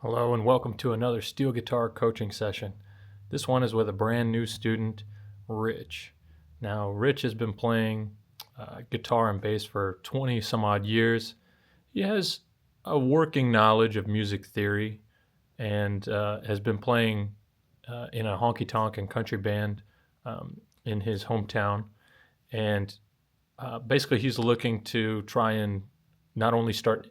Hello and welcome to another steel guitar coaching session. This one is with a brand new student, Rich. Now, Rich has been playing guitar and bass for 20 some odd years. He has a working knowledge of music theory and has been playing in a honky tonk and country band in his hometown. And basically, he's looking to try and not only start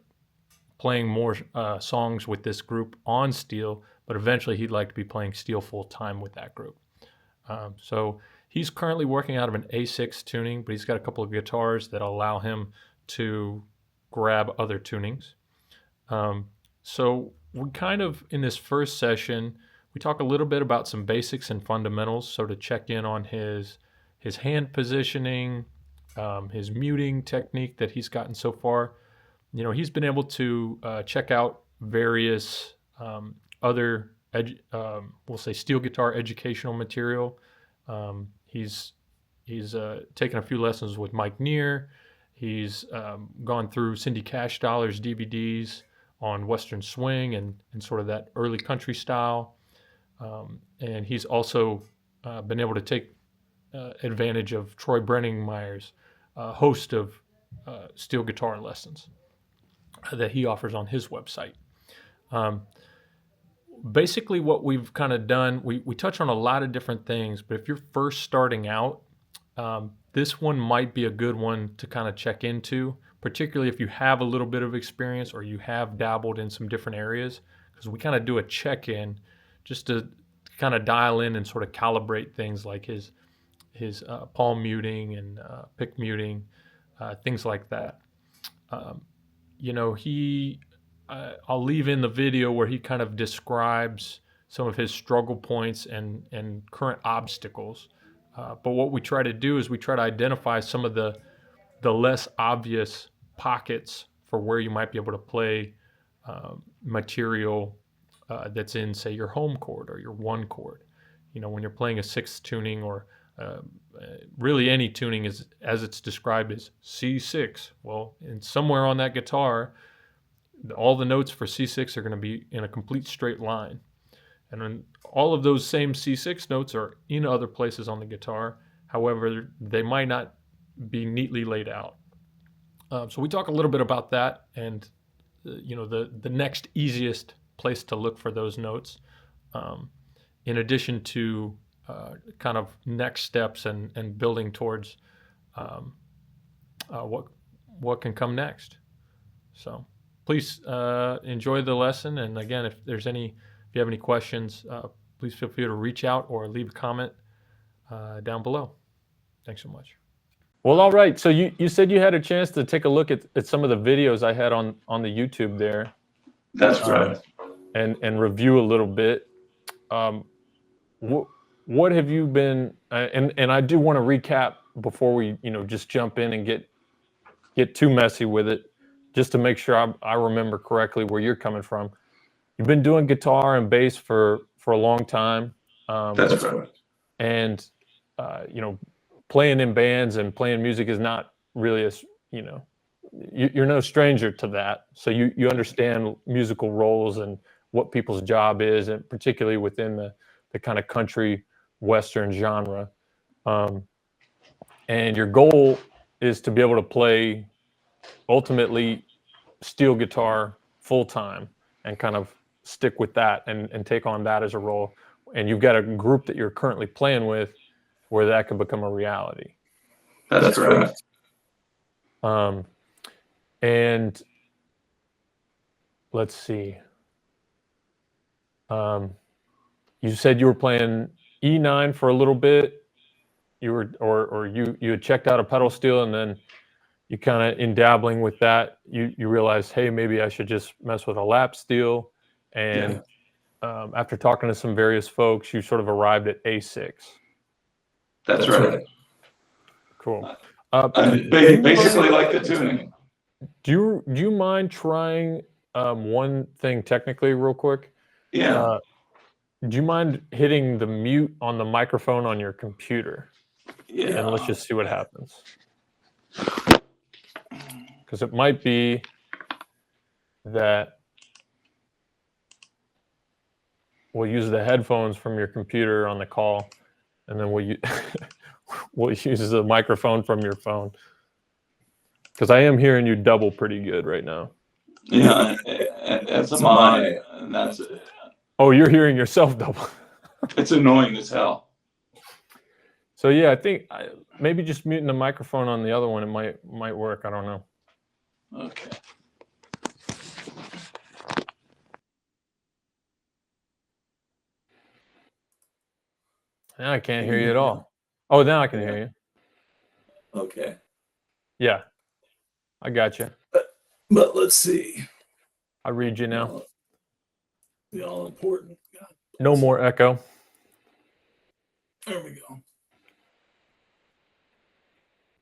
playing more songs with this group on steel, but eventually he'd like to be playing steel full time with that group. So he's currently working out of an A6 tuning, but he's got a couple of guitars that allow him to grab other tunings. So we kind of, in this first session, we talk a little bit about some basics and fundamentals. So to check in on his hand positioning, his muting technique that he's gotten so far. You know, he's been able to check out various other, we'll say, steel guitar educational material. He's taken a few lessons with Mike Neer. He's gone through Cindy Cash Dollar's DVDs on Western swing and sort of that early country style. And he's also been able to take advantage of Troy Brenningmeyer's host of steel guitar lessons that he offers on his website. Basically, what we've kind of done, we touch on a lot of different things, but if you're first starting out, this one might be a good one to kind of check into, particularly if you have a little bit of experience or you have dabbled in some different areas, because we kind of do a check-in just to kind of dial in and sort of calibrate things like his palm muting and pick muting, things like that. You know, I'll leave in the video where he kind of describes some of his struggle points and current obstacles. But what we try to do is we try to identify some of the less obvious pockets for where you might be able to play material that's in, say, your home chord or your one chord. You know, when you're playing a sixth tuning or really any tuning is, as it's described, as C6. Well, and somewhere on that guitar, all the notes for C6 are going to be in a complete straight line. And then all of those same C6 notes are in other places on the guitar. However, they might not be neatly laid out. So we talk a little bit about that and, you know, the next easiest place to look for those notes, in addition to kind of next steps and building towards what can come next. So please enjoy the lesson. And again, if you have any questions, please feel free to reach out or leave a comment down below. Thanks so much. Well, all right. So you said you had a chance to take a look at some of the videos I had on the YouTube there. That's right. And review a little bit. What have you been? And I do want to recap before we just jump in and get too messy with it, just to make sure I remember correctly where you're coming from. You've been doing guitar and bass for a long time. That's right. And playing in bands and playing music is not really you're no stranger to that. So you understand musical roles and what people's job is, and particularly within the kind of country Western genre. And your goal is to be able to play ultimately steel guitar full time and kind of stick with that and take on that as a role. And you've got a group that you're currently playing with where that can become a reality. That's right. And let's see. You said you were playing E9 for a little bit. You had checked out a pedal steel, and then you kind of, in dabbling with that, you realized, hey, maybe I should just mess with a lap steel. And after talking to some various folks, you sort of arrived at A6. That's right. Cool. Basically like the tuning. Do you mind trying one thing technically real quick? Yeah. Do you mind hitting the mute on the microphone on your computer? Yeah. And let's just see what happens. Because it might be that we'll use the headphones from your computer on the call, and then we'll use the microphone from your phone. Because I am hearing you double pretty good right now. Yeah, as am I, and that's. Oh, you're hearing yourself double. It's annoying as hell. So yeah, I think maybe just muting the microphone on the other one, it might work. I don't know. Okay. Now I can't hear you at all. Oh, now I can hear you. Okay. Yeah, I got you. But let's see. I read you now. The all important. No more echo. There we go.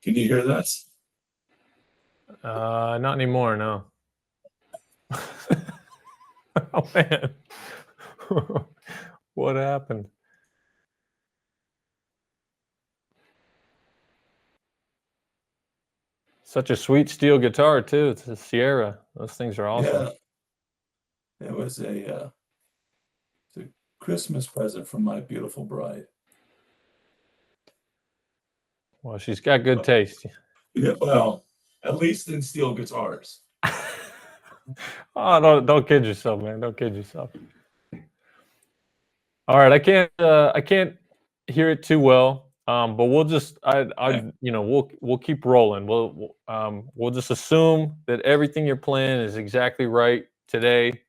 Can you hear that? Not anymore, no. Oh man. What happened? Such a sweet steel guitar too. It's a Sierra. Those things are awesome. Yeah. It was a Christmas present from my beautiful bride. Well, she's got good taste. Yeah, well, at least in steel guitars. Oh, don't kid yourself, man. Don't kid yourself. All right, I can't hear it too well, but we'll just we'll keep rolling. We'll just assume that everything you're playing is exactly right today,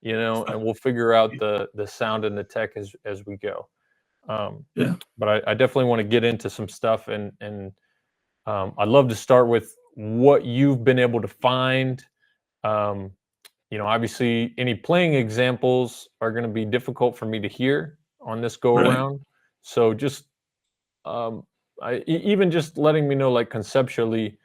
and we'll figure out the sound and the tech as we go. But I definitely want to get into some stuff, and I'd love to start with what you've been able to find. Obviously, any playing examples are going to be difficult for me to hear on this go around. So just even just letting me know, like conceptually,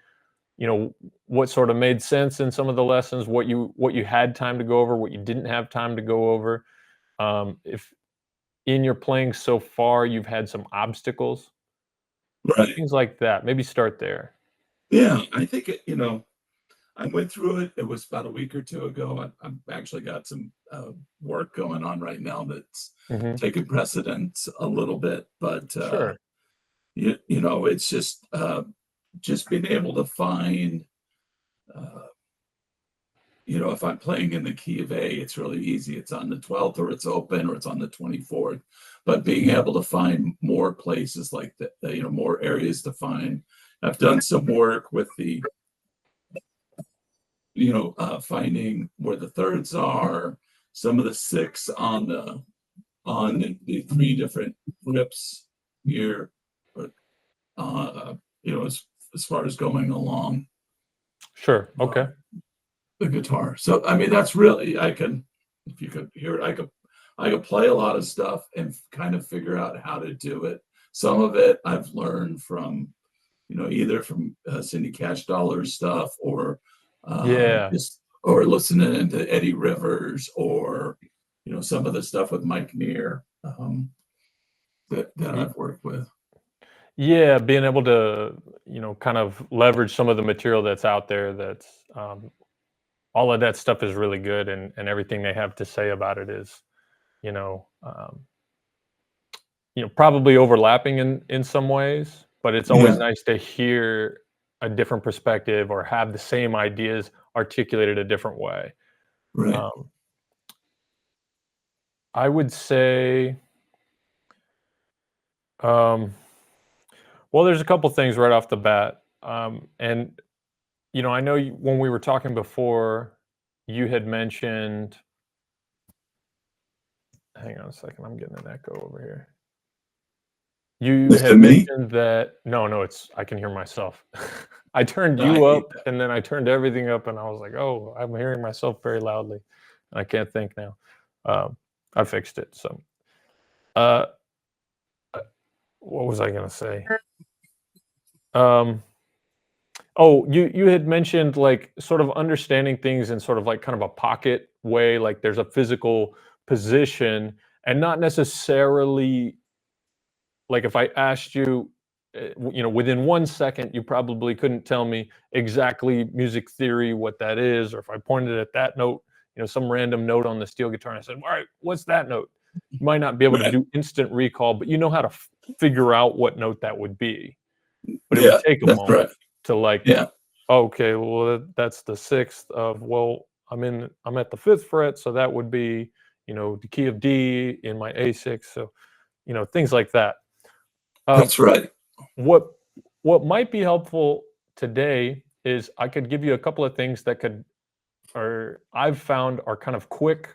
what sort of made sense in some of the lessons, what you had time to go over, what you didn't have time to go over. If in your playing so far you've had some obstacles, things like that. Maybe start there. Yeah, I think I went through it. It was about a week or two ago. I've actually got some work going on right now that's taking precedence a little bit. But Sure. It's just being able to find. If I'm playing in the key of A, it's really easy. It's on the 12th, or it's open, or it's on the 24th. But being able to find more places like that, more areas to find. I've done some work with the finding where the thirds are, some of the six on the three different rips here, but as far as going along. Sure. Okay. The guitar. So I mean, that's really, if you could hear it, I could play a lot of stuff and kind of figure out how to do it. Some of it I've learned from, either from Cindy Cash Dollar's stuff, or or listening to Eddie Rivers, or some of the stuff with Mike Neer that I've worked with. Yeah, being able to kind of leverage some of the material that's out there. That's all of that stuff is really good, and everything they have to say about it is probably overlapping in some ways, but it's always nice to hear a different perspective or have the same ideas articulated a different way. Right. I would say, well, there's a couple things right off the bat. And, I know when we were talking before, you had mentioned, hang on a second, I'm getting an echo over here. You had mentioned that, no, I can hear myself. I turned you up, and then I turned everything up, and I was like, oh, I'm hearing myself very loudly. I can't think now. I fixed it. So, what was I going to say? Oh, you had mentioned like sort of understanding things in sort of like kind of a pocket way, like there's a physical position, and not necessarily like if I asked you, within 1 second, you probably couldn't tell me exactly music theory, what that is, or if I pointed at that note, some random note on the steel guitar, and I said, all right, what's that note? You might not be able to Right. do instant recall, but you know how to figure out what note that would be. But it Yeah, would take a that's moment right. to like, Yeah, okay, well that's the sixth of, well, I'm at the fifth fret, so that would be, the key of D in my A6. So, things like that. that's right. What might be helpful today is I could give you a couple of things that I've found are kind of quick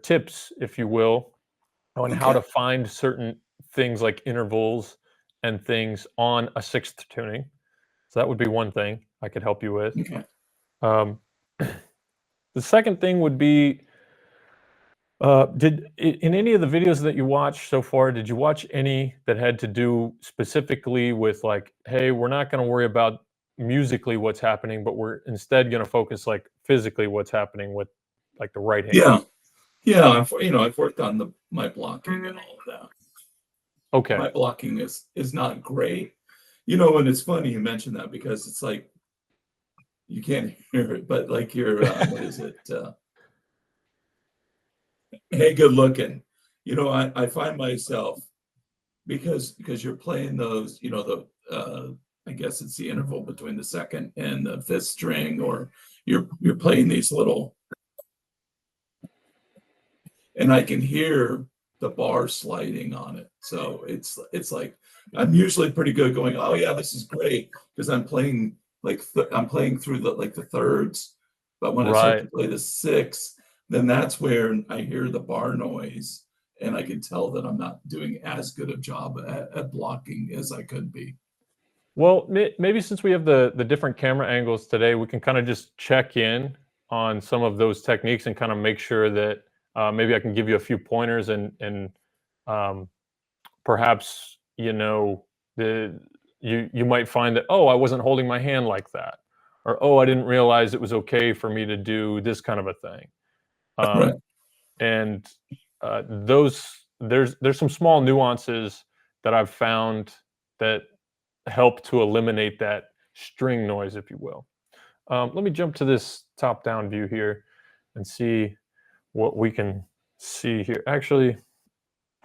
tips, if you will, on how Okay. to find certain things like intervals and things on a sixth tuning. So that would be one thing I could help you with. Okay. Um, the second thing would be, in any of the videos that you watched so far, did you watch any that had to do specifically with like, hey, we're not going to worry about musically what's happening, but we're instead going to focus like physically what's happening with like the right hand? Yeah. Yeah. I've worked on my blocking and all of that. Okay. My blocking is not great. And it's funny you mentioned that because it's like you can't hear it, but like you're what is it? Hey, good looking. I find myself because you're playing those, I guess it's the interval between the second and the fifth string, or you're playing these little, and I can hear the bar sliding on it. So it's like I'm usually pretty good going, oh yeah, this is great, because I'm playing I'm playing through the thirds, but when I start Right. to play the sixth, then that's where I hear the bar noise, and I can tell that I'm not doing as good a job at blocking as I could be. Well, maybe since we have the different camera angles today, we can kind of just check in on some of those techniques and kind of make sure that maybe I can give you a few pointers and um, perhaps you might find that, oh, I wasn't holding my hand like that, or oh, I didn't realize it was okay for me to do this kind of a thing. Right. And those there's some small nuances that I've found that help to eliminate that string noise, if you will. Let me jump to this top-down view here and see what we can see here. Actually,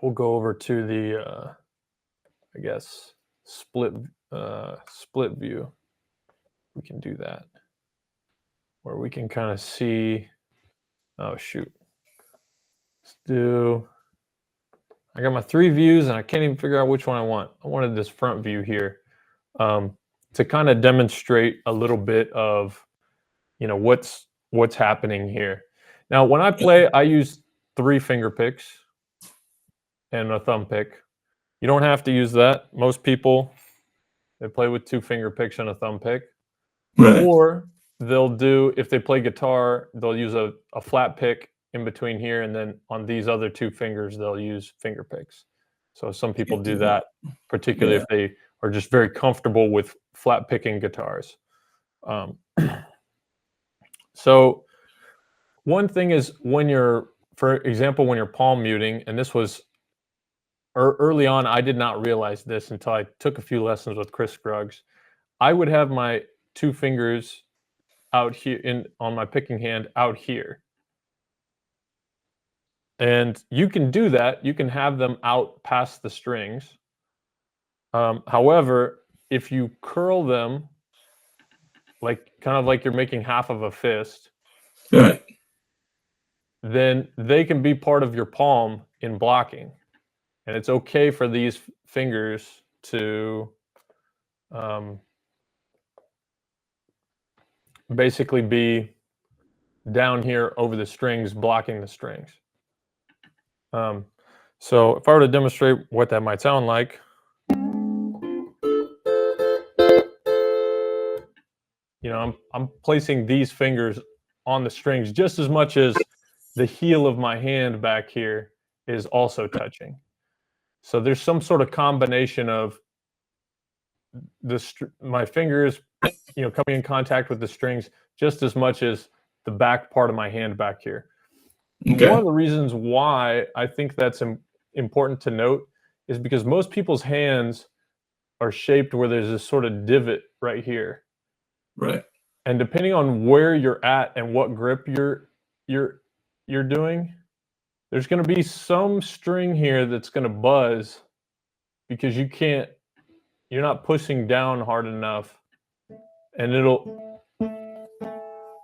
we'll go over to the, I guess, split view. We can do that, where we can kind of see. Oh shoot! I got my three views, and I can't even figure out which one I want. I wanted this front view here, to kind of demonstrate a little bit of what's happening here. Now, when I play, I use 3 finger picks and a thumb pick. You don't have to use that. Most people, they play with 2 finger picks and a thumb pick. Right. Or they'll do, if they play guitar, they'll use a flat pick in between here, and then on these other 2 fingers, they'll use finger picks. So some people do that, particularly Yeah. if they are just very comfortable with flat picking guitars. So one thing is, for example, when you're palm muting, and this was early on, I did not realize this until I took a few lessons with Chris Scruggs. I would have my 2 fingers out here on my picking hand out here. And you can do that. You can have them out past the strings. However, if you curl them, like kind of like you're making half of a fist, Right. then they can be part of your palm in blocking. And it's okay for these fingers to basically be down here over the strings, blocking the strings. So if I were to demonstrate what that might sound like, I'm placing these fingers on the strings just as much as the heel of my hand back here is also touching. So there's some sort of combination of my fingers, coming in contact with the strings just as much as the back part of my hand back here. Okay. One of the reasons why I think that's important to note is because most people's hands are shaped where there's this sort of divot right here. Right. And depending on where you're at and what grip you're doing, there's going to be some string here that's going to buzz because you're not pushing down hard enough, and it'll,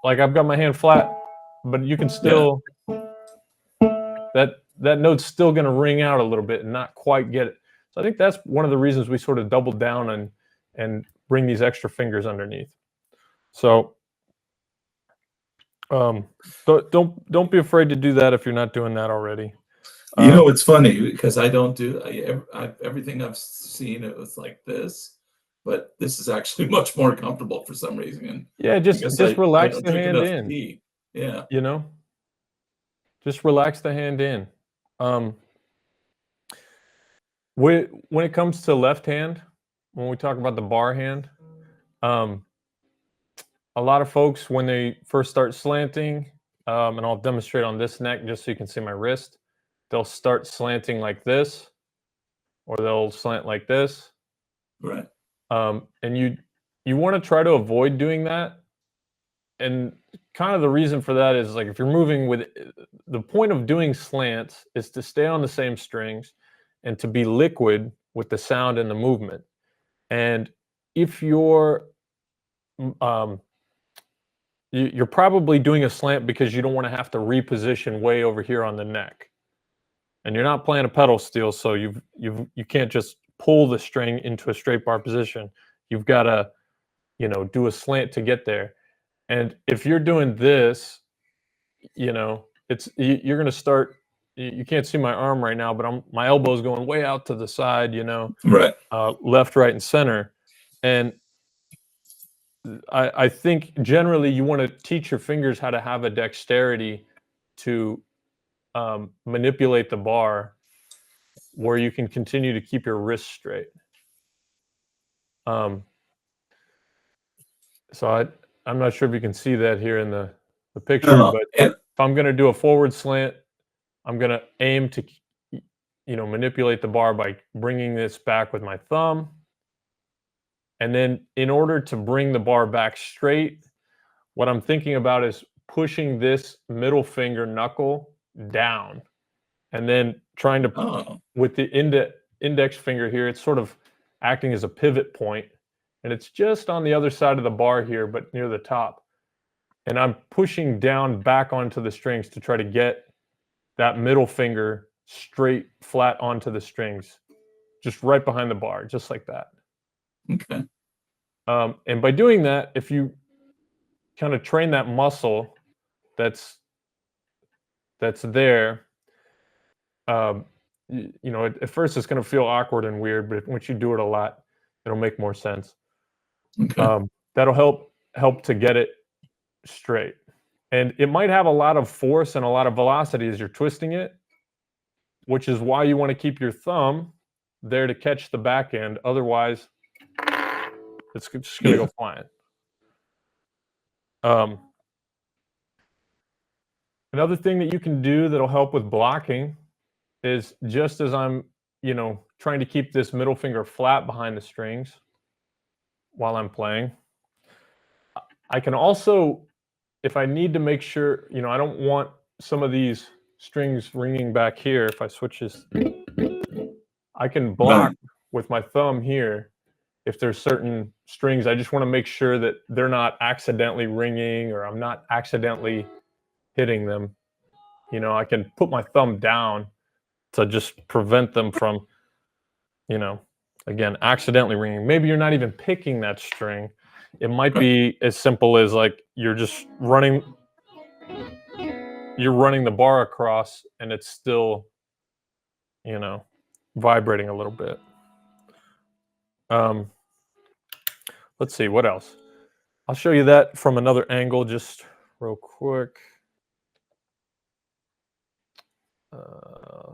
like, I've got my hand flat, but you can still, that note's still going to ring out a little bit and not quite get it. So I think that's one of the reasons we sort of doubled down and bring these extra fingers underneath. So don't be afraid to do that if you're not doing that already. You know, it's funny because I don't do everything I've seen. It was like this, but this is actually much more comfortable for some reason. Yeah, just relax the hand in. Tea. Yeah, you know, just relax the hand in. When it comes to left hand, when we talk about the bar hand, a lot of folks, when they first start slanting, and I'll demonstrate on this neck just so you can see my wrist, they'll start slanting like this, or they'll slant like this. right. And you want to try to avoid doing that. And kind of the reason for that is, like, if you're moving with, the point of doing slants is to stay on the same strings and to be liquid with the sound and the movement. And if you're probably doing a slant because you don't want to have to reposition way over here on the neck, and you're not playing a pedal steel, so you can't just pull the string into a straight bar position. You've got to, do a slant to get there. And if you're doing this, you're going to start. You can't see my arm right now, but my elbow's going way out to the side. Right. Left, right, and center. And I think generally you want to teach your fingers how to have a dexterity to manipulate the bar where you can continue to keep your wrist straight. So I'm not sure if you can see that here in the picture, but if I'm going to do a forward slant, I'm going to aim to, manipulate the bar by bringing this back with my thumb. And then in order to bring the bar back straight, what I'm thinking about is pushing this middle finger knuckle down, and then trying to, with the index finger here, it's sort of acting as a pivot point, and it's just on the other side of the bar here, but near the top. And I'm pushing down back onto the strings to try to get that middle finger straight, flat onto the strings, just right behind the bar, just like that. Okay. And by doing that, if you kind of train that muscle that's there, at first it's going to feel awkward and weird, but once you do it a lot, it'll make more sense. Okay. That'll help to get it straight. And it might have a lot of force and a lot of velocity as you're twisting it, which is why you want to keep your thumb there to catch the back end. Otherwise, it's just going to go flying. Another thing that you can do that'll help with blocking is, just as I'm, trying to keep this middle finger flat behind the strings while I'm playing, I can also, if I need to make sure, I don't want some of these strings ringing back here. If I switch this, I can block with my thumb here. If there's certain strings, I just want to make sure that they're not accidentally ringing, or I'm not accidentally hitting them. I can put my thumb down to just prevent them from, again, accidentally ringing. Maybe you're not even picking that string. It might be as simple as, like, you're just running the bar across and it's still, vibrating a little bit. Let's see, what else? I'll show you that from another angle just real quick.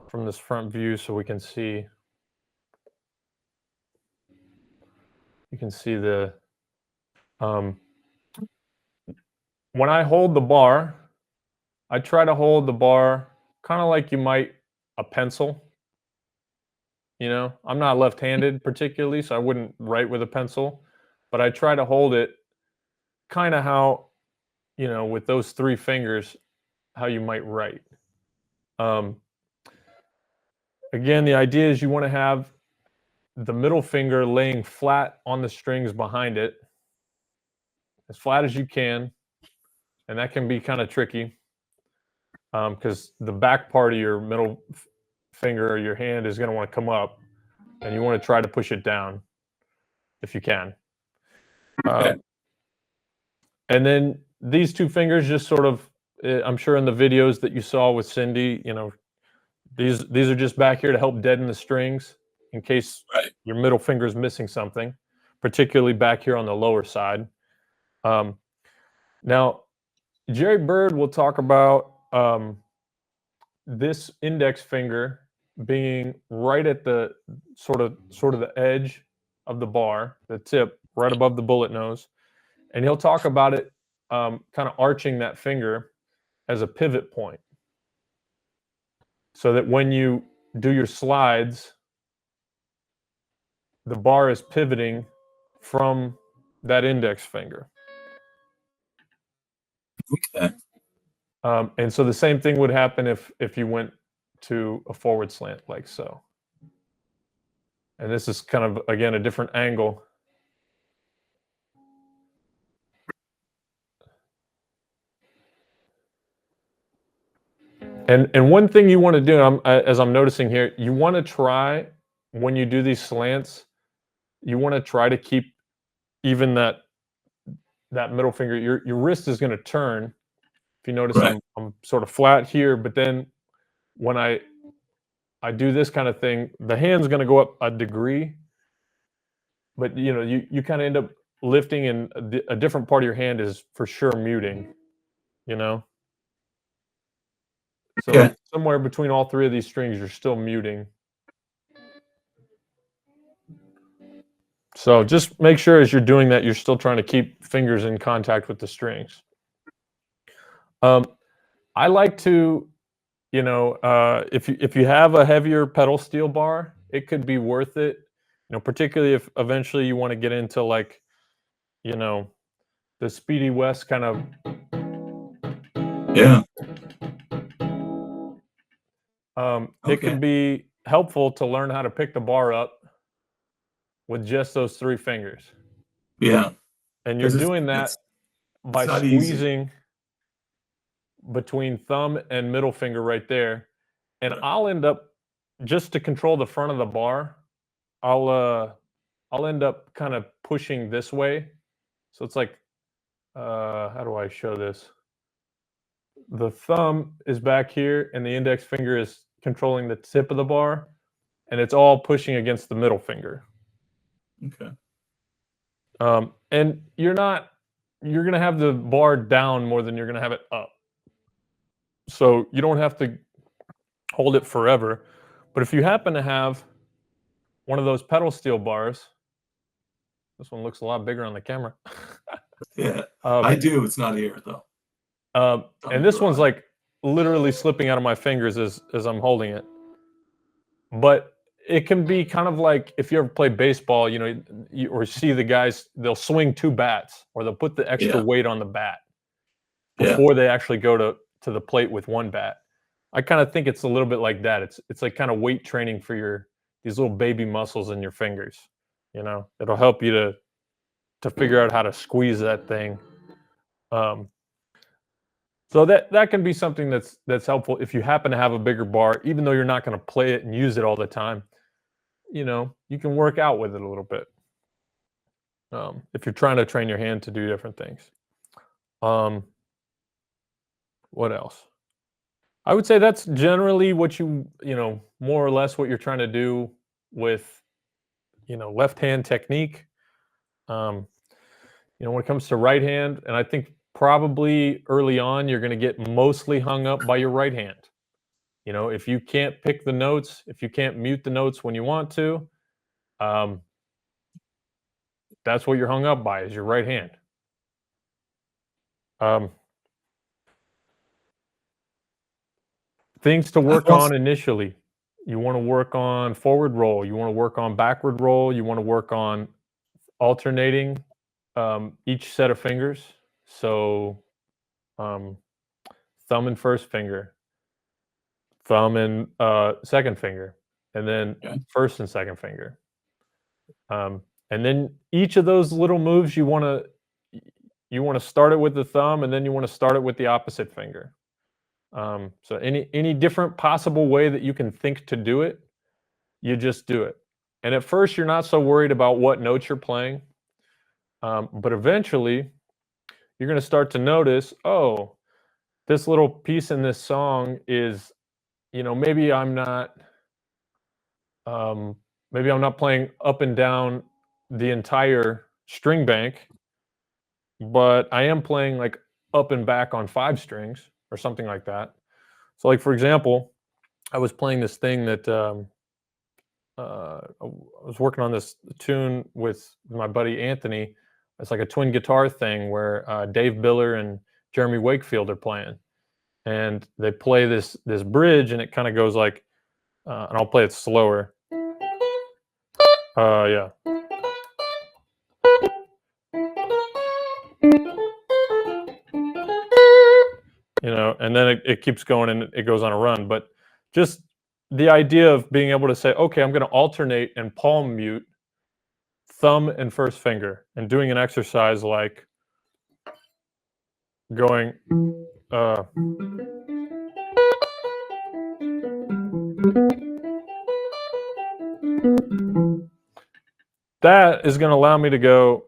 From this front view, so we can see. You can see the, when I hold the bar, I try to hold the bar kind of like you might a pencil. I'm not left-handed particularly, so I wouldn't write with a pencil, but I try to hold it kind of how, with those three fingers, how you might write. Again, the idea is you want to have the middle finger laying flat on the strings behind it, as flat as you can, and that can be kind of tricky because the back part of your middle finger or your hand is going to want to come up, and you want to try to push it down if you can. Okay. And then these two fingers just sort of, I'm sure in the videos that you saw with Cindy, you know, these are just back here to help deaden the strings in case your middle finger is missing something, particularly back here on the lower side. Now, Jerry Bird will talk about this index finger being right at the sort of the edge of the bar, the tip, right above the bullet nose. And he'll talk about it kind of arching that finger as a pivot point, so that when you do your slides, the bar is pivoting from that index finger. Okay. And so the same thing would happen if you went to a forward slant like so. And this is kind of, again, a different angle. And one thing you want to do, as I'm noticing here, you want to try, when you do these slants, you want to try to keep even that middle finger. Your wrist is going to turn. If you notice, I'm sort of flat here, but then when I do this kind of thing, the hand's going to go up a degree, but you know, you kind of end up lifting, and a different part of your hand is for sure muting, you know? So somewhere between all three of these strings, you're still muting. So just make sure as you're doing that, you're still trying to keep fingers in contact with the strings. I like to, you know, if you have a heavier pedal steel bar, it could be worth it, you know, particularly if eventually you want to get into, like, you know, the Speedy West kind of. Yeah. It can be helpful to learn how to pick the bar up with just those three fingers. Yeah. And you're doing that by squeezing between thumb and middle finger right there. And I'll end up, just to control the front of the bar, I'll end up kind of pushing this way. So it's like, how do I show this? The thumb is back here and the index finger is controlling the tip of the bar, and it's all pushing against the middle finger. Okay. And you're going to have the bar down more than you're going to have it up. So you don't have to hold it forever. But if you happen to have one of those pedal steel bars, this one looks a lot bigger on the camera. Yeah, I do. It's not here though. And this one's like literally slipping out of my fingers as I'm holding it. But it can be kind of like if you ever play baseball, you know, or see the guys, they'll swing two bats, or they'll put the extra weight on the bat before they actually go to the plate with one bat. I kind of think it's a little bit like that. It's like kind of weight training for these little baby muscles in your fingers. You know, it'll help you to figure out how to squeeze that thing. So that can be something that's helpful if you happen to have a bigger bar, even though you're not going to play it and use it all the time. You know, you can work out with it a little bit if you're trying to train your hand to do different things. What else? I would say that's generally what you know, more or less what you're trying to do with, you know, left hand technique. You know, when it comes to right hand, and I think probably early on, you're going to get mostly hung up by your right hand. You know, if you can't pick the notes, if you can't mute the notes when you want to, that's what you're hung up by, is your right hand. Things to work on initially. You want to work on forward roll. You want to work on backward roll. You want to work on alternating each set of fingers. So thumb and first finger, thumb and second finger, and then Okay. first and second finger. And then each of those little moves, you want to start it with the thumb, and then you want to start it with the opposite finger. So any different possible way that you can think to do it, you just do it. And at first, you're not so worried about what notes you're playing, but eventually, you're going to start to notice, oh, this little piece in this song is, maybe I'm not playing up and down the entire string bank, but I am playing like up and back on 5 strings or something like that. So, like, for example, I was playing this thing that I was working on this tune with my buddy Anthony. It's like a twin guitar thing where Dave Biller and Jeremy Wakefield are playing, and they play this bridge, and it kind of goes like, and I'll play it slower. Yeah. And then it keeps going and it goes on a run. But just the idea of being able to say, okay, I'm going to alternate and palm mute thumb and first finger, and doing an exercise like going, that is going to allow me to go,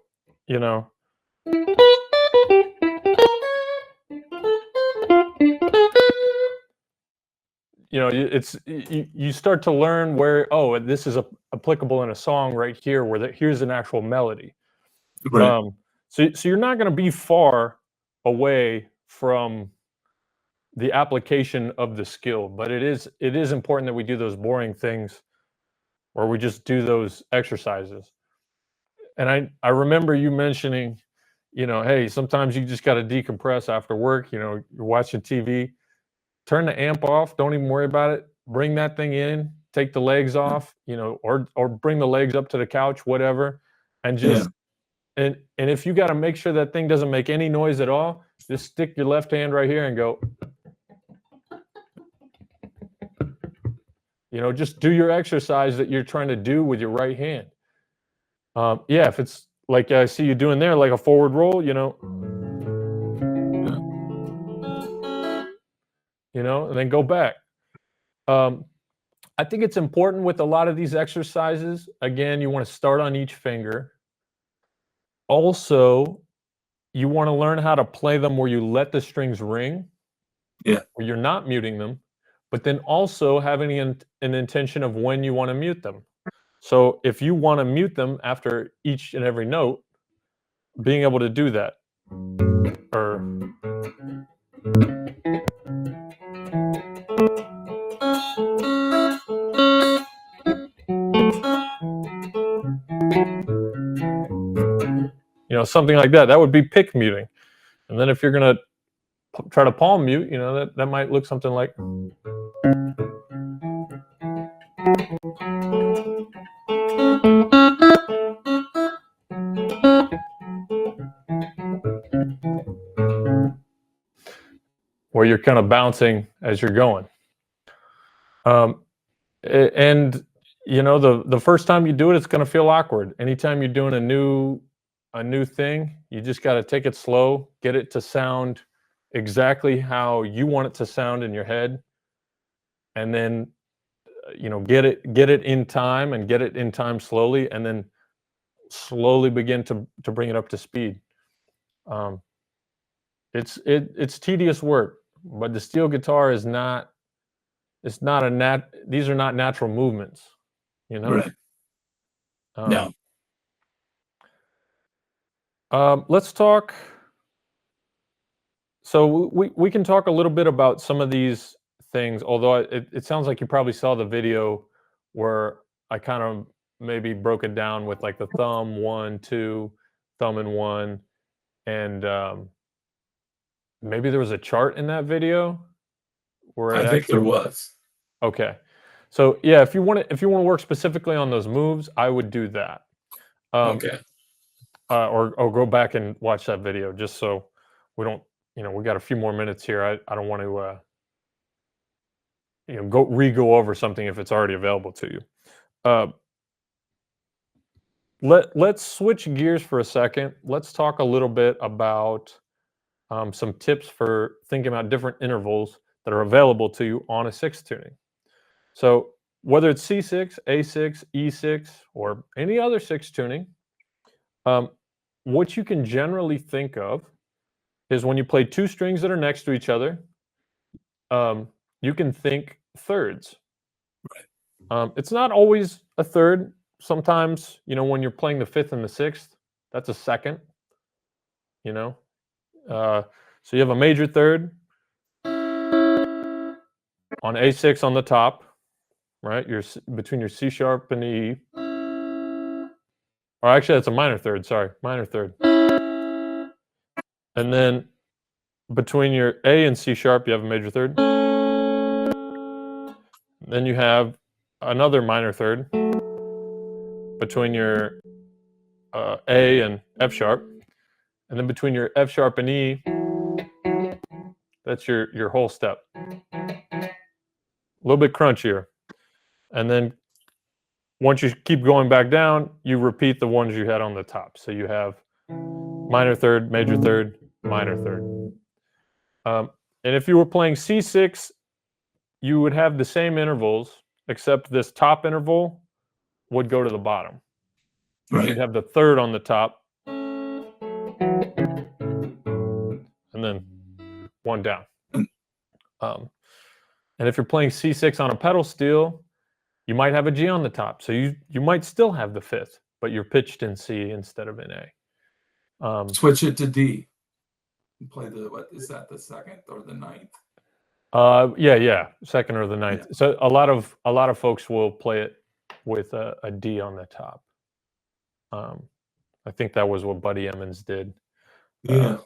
you start to learn where, oh, this is applicable in a song right here, where here's an actual melody. Right. So you're not going to be far away from the application of the skill, but it is important that we do those boring things, or we just do those exercises. And I remember you mentioning, hey, sometimes you just got to decompress after work. You're watching TV, turn the amp off, don't even worry about it. Bring that thing in, take the legs off, or bring the legs up to the couch, whatever, and just and if you got to make sure that thing doesn't make any noise at all, just stick your left hand right here and go. Just do your exercise that you're trying to do with your right hand. Yeah, if it's like I see you doing there, like a forward roll, and then go back. I think it's important with a lot of these exercises. Again, you want to start on each finger. Also, you want to learn how to play them where you let the strings ring, where you're not muting them, but then also having an intention of when you want to mute them. So if you want to mute them after each and every note, being able to do that. Or something like that. That would be pick muting. And then if you're going to try to palm mute, that might look something like. Where you're kind of bouncing as you're going. And the first time you do it, it's going to feel awkward. Anytime you're doing a new thing, you just got to take it slow, get it to sound exactly how you want it to sound in your head, and then get it in time, and get it in time slowly, and then slowly begin to bring it up to speed. It's tedious work, but the steel guitar is not. It's not these are not natural movements, Right. No. Let's talk. So we can talk a little bit about some of these things, although it sounds like you probably saw the video where I kind of maybe broke it down with like the thumb 1, 2, thumb and 1, and maybe there was a chart in that video. I think there was. Okay, so yeah, if you want to work specifically on those moves, I would do that. Okay. Or go back and watch that video, just so we don't. We got a few more minutes here. I don't want re-go over something if it's already available to you. Let's switch gears for a second. Let's talk a little bit about some tips for thinking about different intervals that are available to you on a sixth tuning. So whether it's C6, A6, E6, or any other sixth tuning, what you can generally think of is when you play two strings that are next to each other, you can think thirds. Right. It's not always a third. Sometimes, when you're playing the fifth and the sixth, that's a second. So you have a major third on A6 on the top, right? You're between your C sharp and the E. Or actually, that's a minor third. Sorry, minor third. And then between your A and C sharp, you have a major third. Then you have another minor third between your A and F sharp. And then between your F sharp and E, that's your whole step. A little bit crunchier. And then once you keep going back down, you repeat the ones you had on the top. So you have minor third, major third, minor third. And if you were playing C6, you would have the same intervals, except this top interval would go to the bottom. Right. You'd have the third on the top, and then one down. And if you're playing C6 on a pedal steel, you might have a G on the top. So you might still have the fifth, but you're pitched in C instead of in A. Switch it to D. Play what is that, the second or the ninth? Yeah, second or the ninth. Yeah. So a lot of folks will play it with a D on the top. I think that was what Buddy Emmons did. Yeah.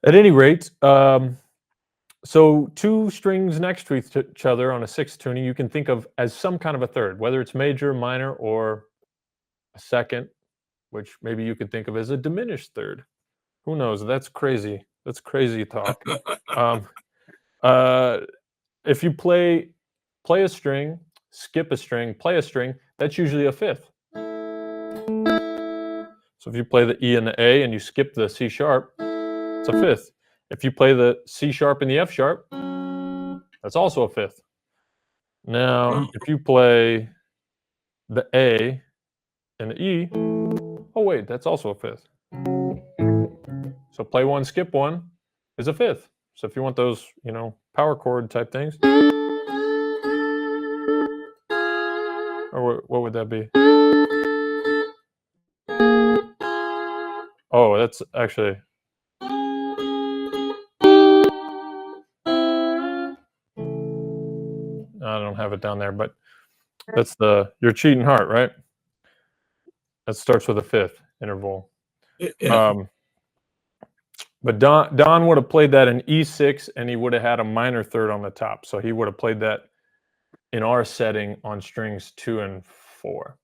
At any rate, so two strings next to each other on a sixth tuning, you can think of as some kind of a third, whether it's major, minor, or a second, which maybe you could think of as a diminished third. Who knows? That's crazy. That's crazy talk. If you play a string, skip a string, play a string, that's usually a fifth. So if you play the E and the A and you skip the C sharp, it's a fifth. If you play the C sharp and the F sharp, that's also a fifth. Now, if you play the A and the E, oh wait, that's also a fifth. So play one, skip one is a fifth. So if you want those, power chord type things, or what would that be? Oh, that's actually. I don't have it down there, but that's you're cheating heart, right? That starts with a fifth interval. Yeah. But Don would have played that in E6, and he would have had a minor third on the top. So he would have played that in our setting on strings 2 and 4.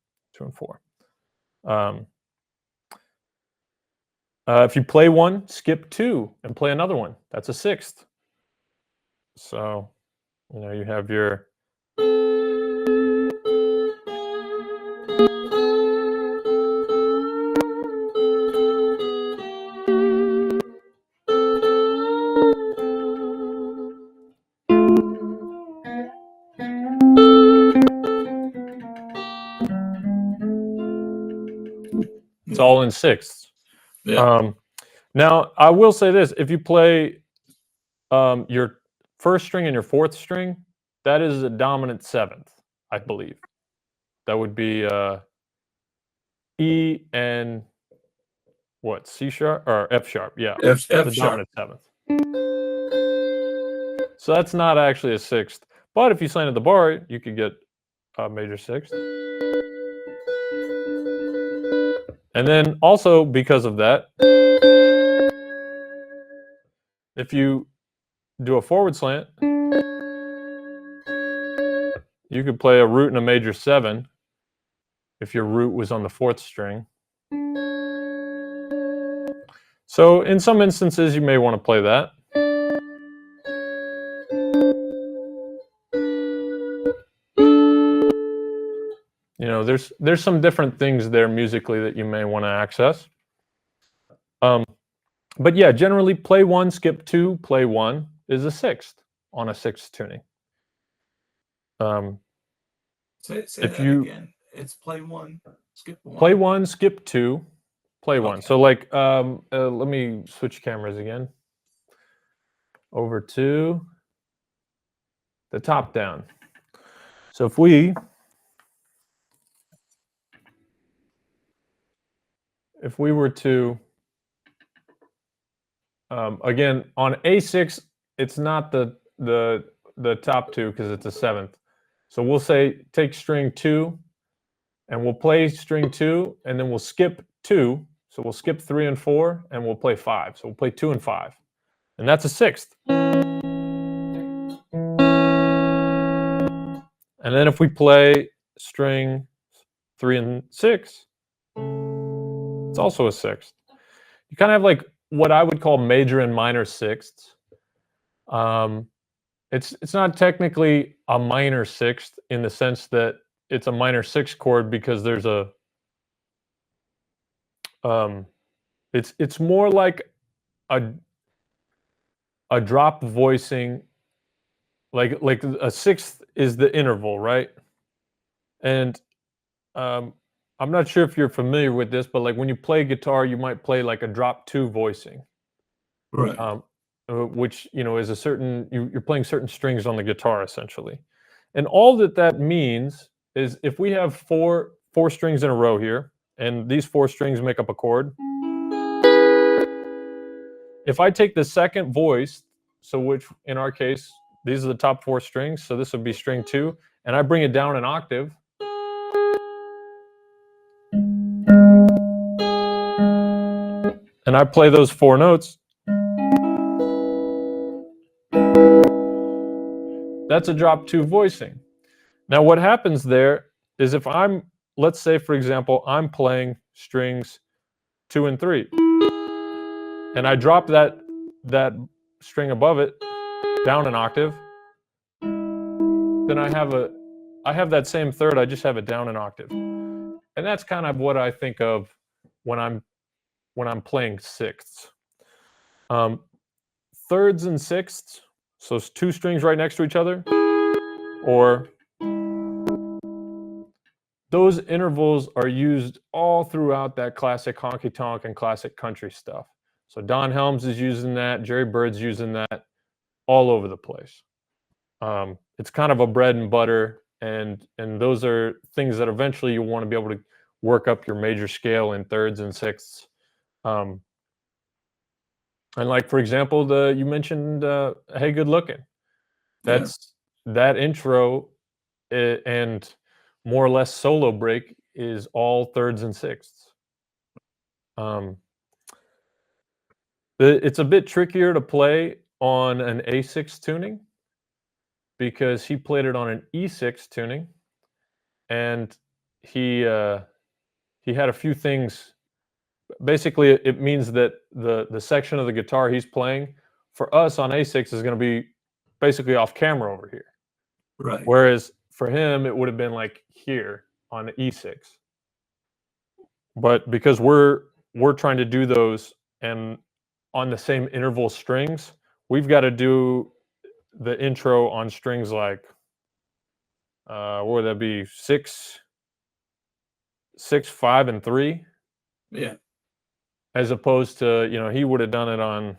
If you play one, skip 2 and play another one. That's a sixth. So, you have your. It's all in sixths. Yeah. Now, I will say this. If you play your first string and your fourth string, that is a dominant seventh, I believe. That would be E and what? C sharp or F sharp? Yeah, F the sharp. dominant seventh. So that's not actually a sixth. But if you slanted the bar, you could get a major sixth. And then also because of that, if you do a forward slant, you could play a root and a major 7 if your root was on the fourth string. So in some instances, you may want to play that. you know, there's some different things there musically that you may want to access. But yeah, generally play 1, skip 2, play 1 is a sixth on a sixth tuning. Say if that you again. It's play 1, skip 1. play 1, skip 2, play 1. Okay. So like, let me switch cameras again. Over to the top down. So if we were to again on A6, it's not the top 2 because it's a 7th. So we'll say take string 2, and we'll play string 2, and then we'll skip 2. So we'll skip 3 and 4, and we'll play 5. So we'll play 2 and 5, and that's a sixth. And then if we play string 3 and 6, it's also a sixth. You kind of have like what I would call major and minor sixths. It's not technically a minor sixth in the sense that it's a minor 6 chord because there's a it's more like a drop voicing, like a sixth is the interval, right? And I'm not sure if you're familiar with this, but like when you play guitar, you might play like a drop 2 voicing, Right. which, you know, is a certain, you're playing certain strings on the guitar essentially. And all that means is if we have four strings in a row here, and these 4 strings make up a chord, if I take the second voice, so which in our case, these are the top 4 strings, so this would be string 2, and I bring it down an octave, and I play those 4 notes, that's a drop 2 voicing. Now what happens there is if I'm, let's say for example, I'm playing strings 2 and 3, and I drop that string above it down an octave, then I have that same third, I just have it down an octave. And that's kind of what I think of when I'm playing sixths. Thirds and sixths, so it's 2 strings right next to each other, or those intervals are used all throughout that classic honky-tonk and classic country stuff. So Don Helms is using that, Jerry Bird's using that all over the place. It's kind of a bread and butter, and those are things that eventually you want to be able to work up your major scale in thirds and sixths. And like, for example, you mentioned Hey Good Looking. That's that intro and more or less solo break is all thirds and sixths. It's a bit trickier to play on an A6 tuning because he played it on an E6 tuning, and he had a few things. Basically, it means that the section of the guitar he's playing for us on A6 is going to be basically off camera over here. Right. Whereas for him, it would have been like here on E6. But because we're trying to do those and on the same interval strings, we've got to do the intro on strings like what would that be, 6, 5, and 3. Yeah. As opposed to, you know, he would have done it on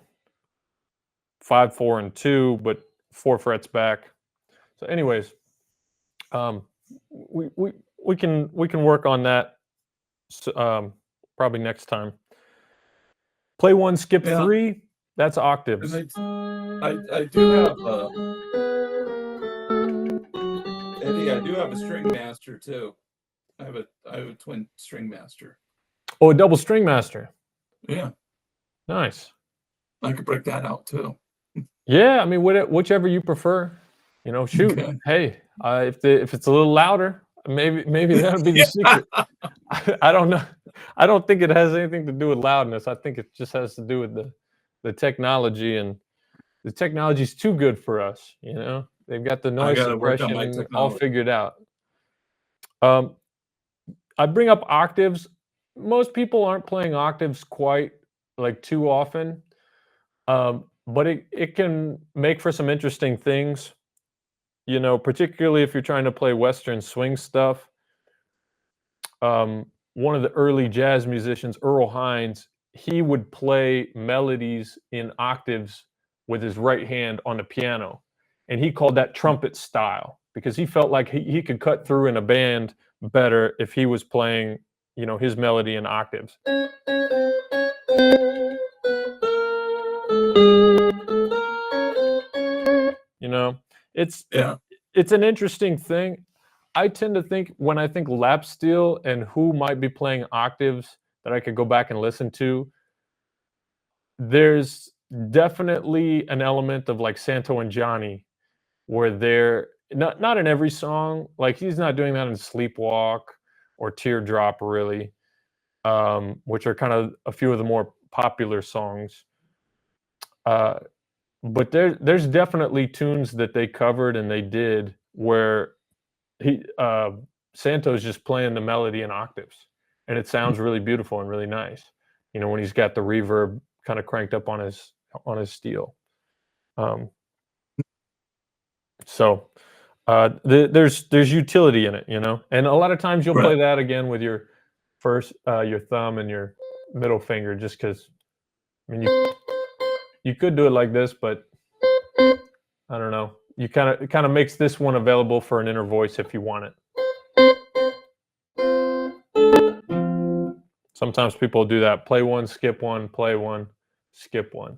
5, 4, and 2, but 4 frets back. So, anyways, we can work on that probably next time. Play 1, skip 3. That's octaves. And I do have Eddie. I do have a string master too. I have a twin string master. Oh, a double string master. Yeah. Nice. I could break that out too. Yeah, I mean, whichever you prefer. You know, shoot. Okay. Hey, if it's a little louder, maybe that would be the secret. I don't know. I don't think it has anything to do with loudness. I think it just has to do with the technology, and the technology's too good for us. You know, they've got the noise suppression all figured out. I bring up octaves. Most people aren't playing octaves quite like too often, but it can make for some interesting things. You know, particularly if you're trying to play Western swing stuff. One of the early jazz musicians, Earl Hines, he would play melodies in octaves with his right hand on the piano. And he called that trumpet style because he felt like he could cut through in a band better if he was playing, you know, his melody in octaves. You know, it's Yeah. it's an interesting thing. I tend to think when I think lap steel and who might be playing octaves that I could go back and listen to, there's definitely an element of like Santo and Johnny where they're not in every song, like he's not doing that in Sleepwalk or Teardrop really, which are kind of a few of the more popular songs. But there's definitely tunes that they covered and they did where Santo's just playing the melody in octaves, and it sounds really beautiful and really nice. You know, when he's got the reverb kind of cranked up on his steel. So there's utility in it, you know, and a lot of times you'll play that again with your your thumb and your middle finger, just because. I mean, you could do it like this, but I don't know. It kind of makes this one available for an inner voice if you want it. Sometimes people do that. Play one, skip one, play one, skip one.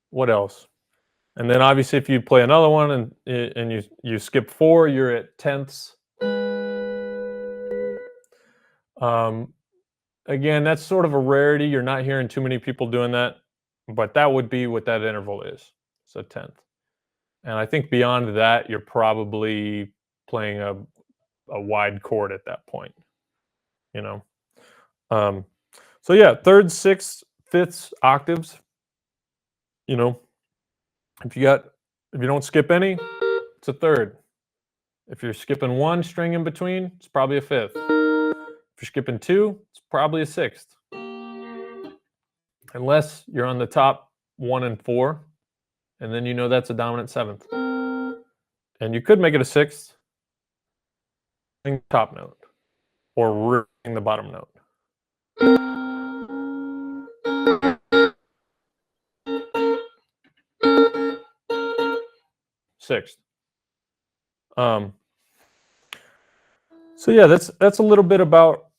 What else? And then obviously if you play another one and you skip 4, you're at tenths. Again, that's sort of a rarity. You're not hearing too many people doing that, but that would be what that interval is. It's a tenth. And I think beyond that, you're probably playing a wide chord at that point, you know? So yeah, thirds, sixths, fifths, octaves, you know, if you don't skip any, it's a third. If you're skipping one string in between, it's probably a fifth. If you're skipping 2, it's probably a sixth. Unless you're on the top 1 and 4, and then you know that's a dominant seventh. And you could make it a sixth, top note, or ring the bottom note. Sixth. So yeah, that's a little bit about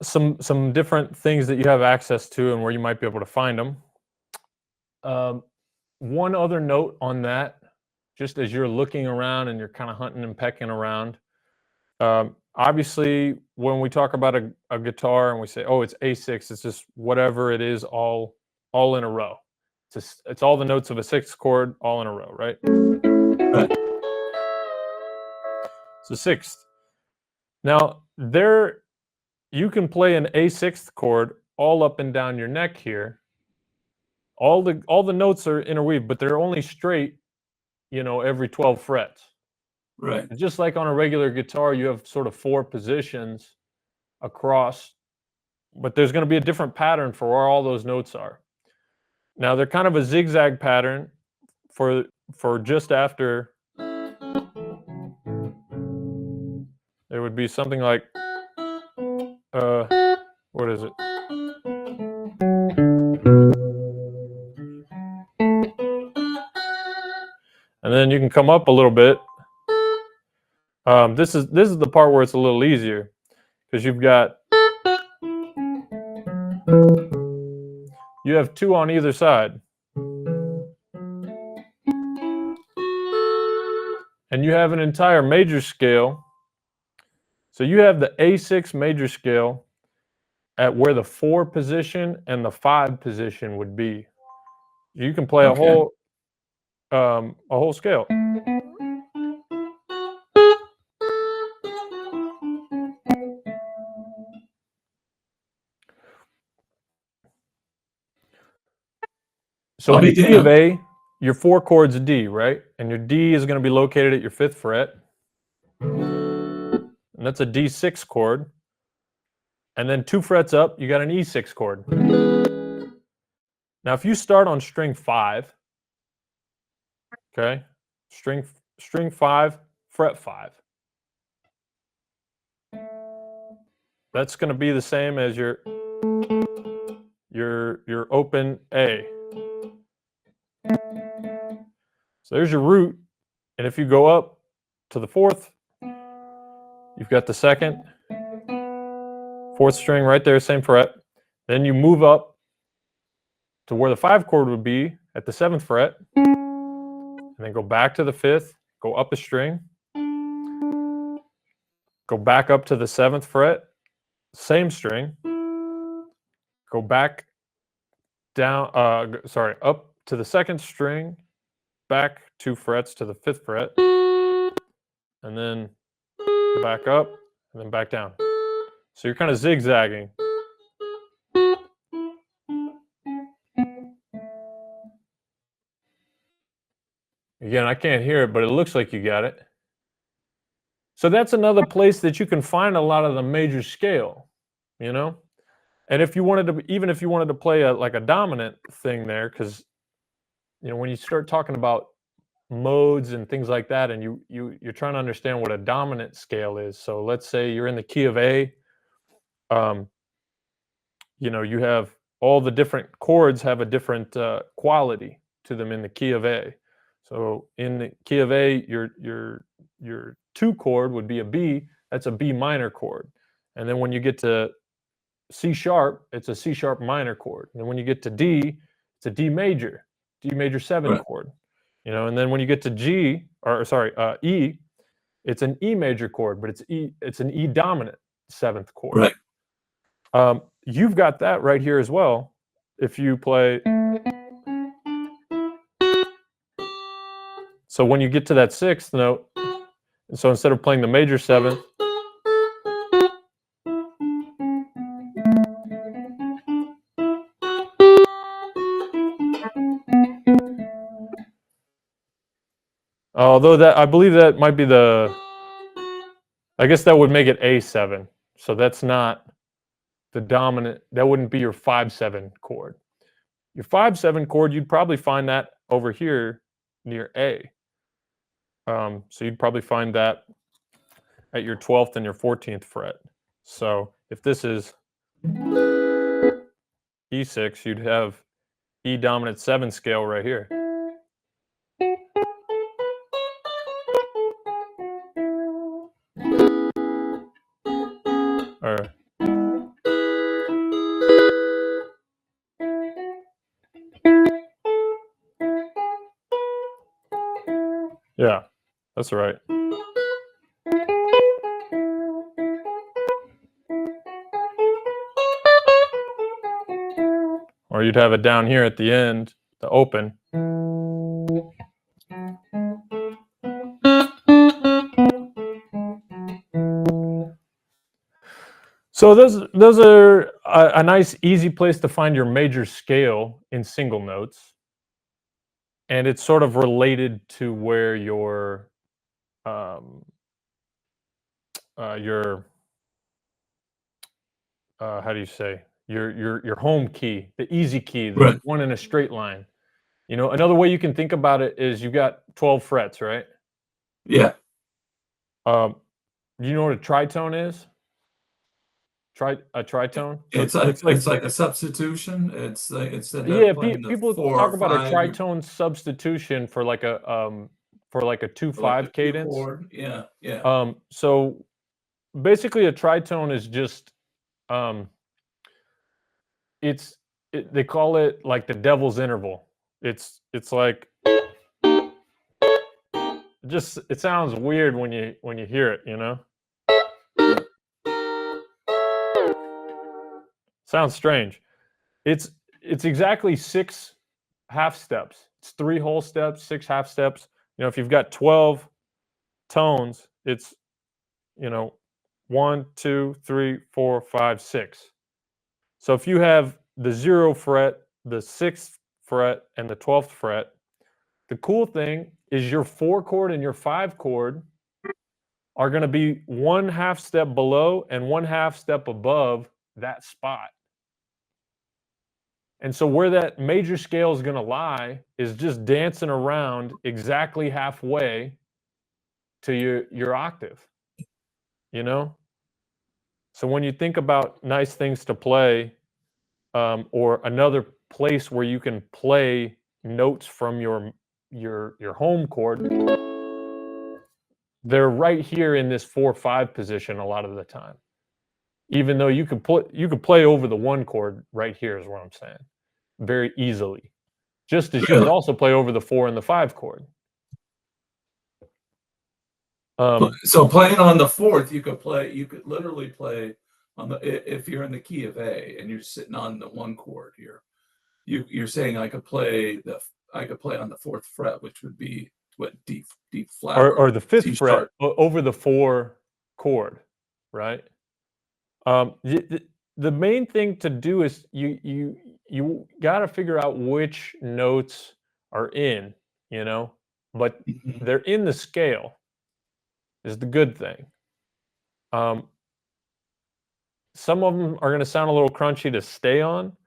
some different things that you have access to and where you might be able to find them. One other note on that, just as you're looking around and you're kind of hunting and pecking around, obviously when we talk about a guitar and we say, oh, it's A6, it's just whatever it is, all in a row. It's all the notes of a 6th chord all in a row, right? Right. So 6th. Now you can play an A6th chord all up and down your neck here. All the notes are interweaved, but they're only straight, you know, every 12 frets. Right. And just like on a regular guitar, you have sort of 4 positions across, but there's going to be a different pattern for where all those notes are. Now they're kind of a zigzag pattern for just after. There would be something like, what is it? And then you can come up a little bit. This is the part where it's a little easier because you have 2 on either side. And you have an entire major scale. So you have the A6 major scale at where the 4 position and the 5 position would be. You can play a whole scale. So in the key of A, your 4 chords D, right? And your D is going to be located at your 5th fret. And that's a D6 chord. And then 2 frets up, you got an E6 chord. Now, if you start on string 5, okay, string 5, fret 5. That's going to be the same as your open A. So there's your root, and if you go up to the 4th, you've got the 2nd, 4th string right there, same fret. Then you move up to where the 5 chord would be at the 7th fret, and then go back to the 5th, go up a string, go back up to the 7th fret, same string, go back down, up to the 2nd string, back 2 frets to the 5th fret, and then back up, and then back down. So you're kind of zigzagging. Again, I can't hear it, but it looks like you got it. So that's another place that you can find a lot of the major scale, you know? And if you wanted to, even if you wanted to play like a dominant thing there, because, you know, when you start talking about modes and things like that, and you're trying to understand what a dominant scale is. So let's say you're in the key of A, you know, you have all the different chords have a different quality to them in the key of A. So in the key of A, your 2 chord would be a B. That's a B minor chord. And then when you get to C sharp, it's a C sharp minor chord. And when you get to D, it's a D major 7 chord. You know, and then when you get to G, or sorry, E, it's an E major chord, but it's an E dominant 7th chord. Right. You've got that right here as well. If you play, so when you get to that 6th note, so instead of playing the major 7th, although that I believe that might be I guess that would make it A7. So that's not the dominant. That wouldn't be your 5/7 chord. Your 5/7 chord, you'd probably find that over here near A. So you'd probably find that at your 12th and your 14th fret. So if this is E6, you'd have E dominant 7 scale right here. Or, yeah, that's right. Or you'd have it down here at the end, the open. So those are a nice, easy place to find your major scale in single notes. And it's sort of related to where your how do you say, your home key, the easy key, the one in a straight line. You know, another way you can think about it is you've got 12 frets, right? Yeah. Do you know what a tritone is? A tritone? So it's like a substitution. It's like instead of playing people talk about a tritone substitution for like a 2/5 cadence. Yeah, yeah. So basically a tritone is just they call it like the devil's interval. It's like it sounds weird when you hear it, you know? Sounds strange. It's exactly 6 half steps. It's 3 whole steps, 6 half steps. You know, if you've got 12 tones, it's, you know, 1, 2, 3, 4, 5, 6. So if you have the 0 fret, the 6th fret, and the 12th fret, the cool thing is your 4 chord and your 5 chord are going to be 1/2 step below and 1/2 step above that spot. And so where that major scale is going to lie is just dancing around exactly halfway to your octave, you know? So when you think about nice things to play, or another place where you can play notes from your home chord, they're right here in this 4/5 position a lot of the time. Even though you could play over the 1 chord right here is what I'm saying, very easily. Just as you could also play over the 4 and the 5 chord. So playing on the 4th, you could literally play on the, if you're in the key of A and you're sitting on the 1 chord here, you're saying I could play on the 4th fret, which would be what, D flat or the 5th C fret sharp. over the 4 chord, right? The main thing to do is you got to figure out which notes are in, you know, but Mhm. they're in the scale is the good thing. Some of them are going to sound a little crunchy to stay on,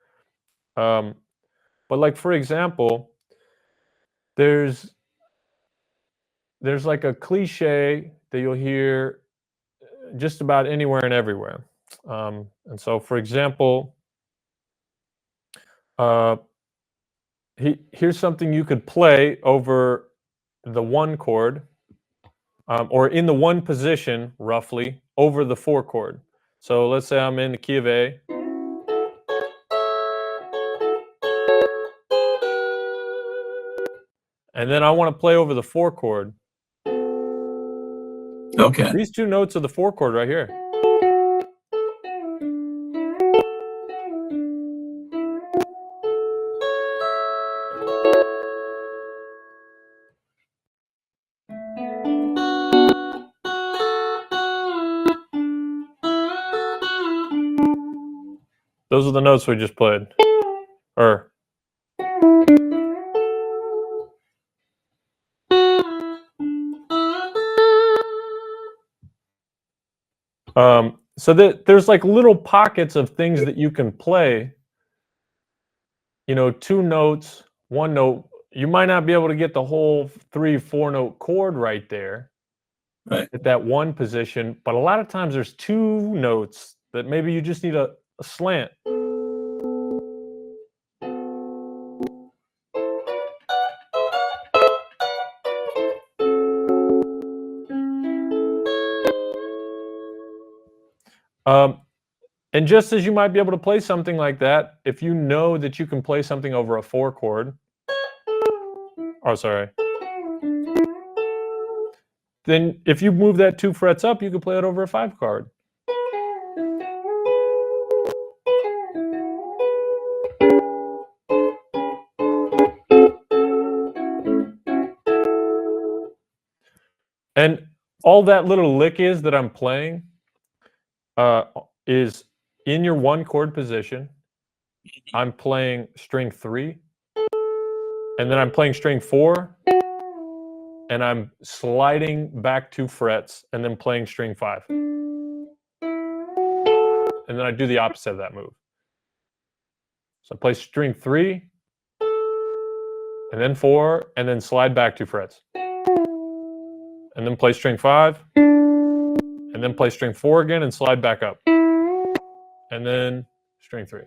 but like for example, there's like a cliche that you'll hear just about anywhere and everywhere. And so, for example, here's something you could play over the 1 chord, or in the 1 position, roughly, over the 4 chord. So let's say I'm in the key of A. And then I want to play over the 4 chord. Okay. These 2 notes are the 4 chord right here. Those are the notes we just played. Or so there's like little pockets of things that you can play. You know, 2 notes, 1 note. You might not be able to get the whole 3-4 note chord right there Right. at that 1 position, but a lot of times there's 2 notes that maybe you just need a slant. And just as you might be able to play something like that, if you know that you can play something over a 4 chord, oh, sorry. Then if you move that 2 frets up, you can play it over a 5 chord. And all that little lick is that I'm playing is in your 1 chord position. I'm playing string 3, and then I'm playing string 4, and I'm sliding back 2 frets, and then playing string 5. And then I do the opposite of that move. So I play string 3, and then 4, and then slide back 2 frets. And then play string 5, and then play string 4 again and slide back up. And then string 3.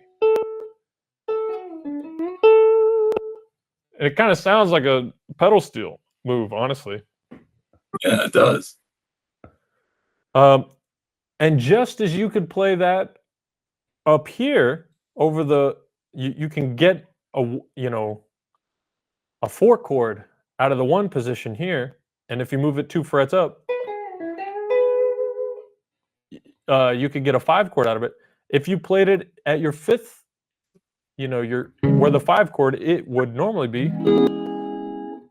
And it kind of sounds like a pedal steel move, honestly. Yeah, it does. And just as you could play that up here over the, you can get a 4 chord out of the 1 position here, and if you move it 2 frets up, you could get a 5 chord out of it. If you played it at your 5th, where the 5 chord it would normally be,